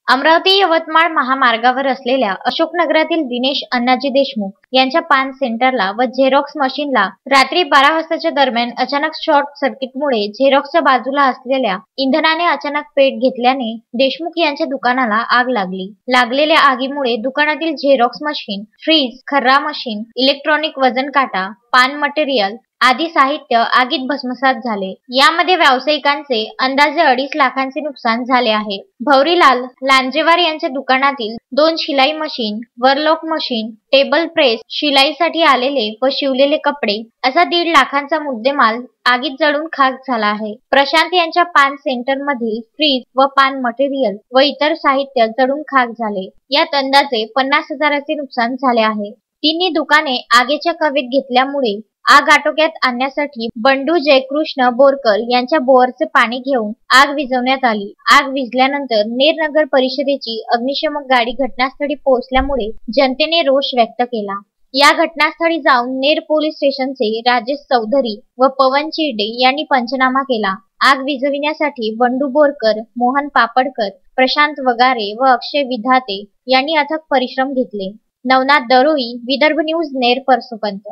अमरावती यवतमाळ महामार्गावर असलेल्या अशोकनगरातील दिनेश अण्णाजी देशमुख यांच्या पान सेंटरला व झेरॉक्स मशीनला रात्री 12 वाजताच्या दरम्यान अचानक शॉर्ट सर्किटमुळे झेरॉक्सच्या बाजूला असलेल्या इंधनाने अचानक पेट घेतल्याने देशमुख यांच्या दुकानाला आग लागली। लागलेल्या आगीमुळे दुकानातील झेरॉक्स मशीन, फ्रीज, खर्रा मशीन, इलेक्ट्रॉनिक वजन काटा, पान मटेरियल आदी साहित्य आगीत भस्मसात झाले। यामध्ये व्यावसायिकांचे अंदाजे 2.5 लाखांचे नुकसान झाले आहे। भौरीलाल लांजेवार यांच्या दुकानातील 2 शिलाई मशीन, वरलॉक मशीन, टेबल प्रेस, शिलाईसाठी आलेले व शिवलेले कपडे असा 1.5 लाखांचा मुद्देमाल आगीत जळून खाक झाला आहे। प्रशांत यांच्या पान सेंटर मधील फ्रीज व पान मटेरियल व इतर साहित्य जळून खाक झाले। यात अंदाजे 50,000चे नुकसान झाले आहे। तिन्ही दुकाने आगीच्या कवेत घेतल्यामुळे आग आटोक्यात आणण्यासाठी बंडू जयकृष्ण बोरकर यांच्या बोअरचे पाणी घेऊन आग विझवण्यात आली। आग विझल्यानंतर नेर नगर परिषदेची अग्निशमक गाडी घटनास्थळी पोहोचल्यामुळे जनतेने रोष व्यक्त केला। या घटनास्थळी जाऊन नेर पोलीस स्टेशनचे राजेश चौधरी व पवन चिरडे यांनी पंचनामा केला। आग विझविण्यासाठी बंडू बोरकर, मोहन पापडकर, प्रशांत वगारे व अक्षय विधाते यांनी अथक परिश्रम घेतले। नवनाथ दरोई, विदर्भ न्यूज, नेर परसोपंत।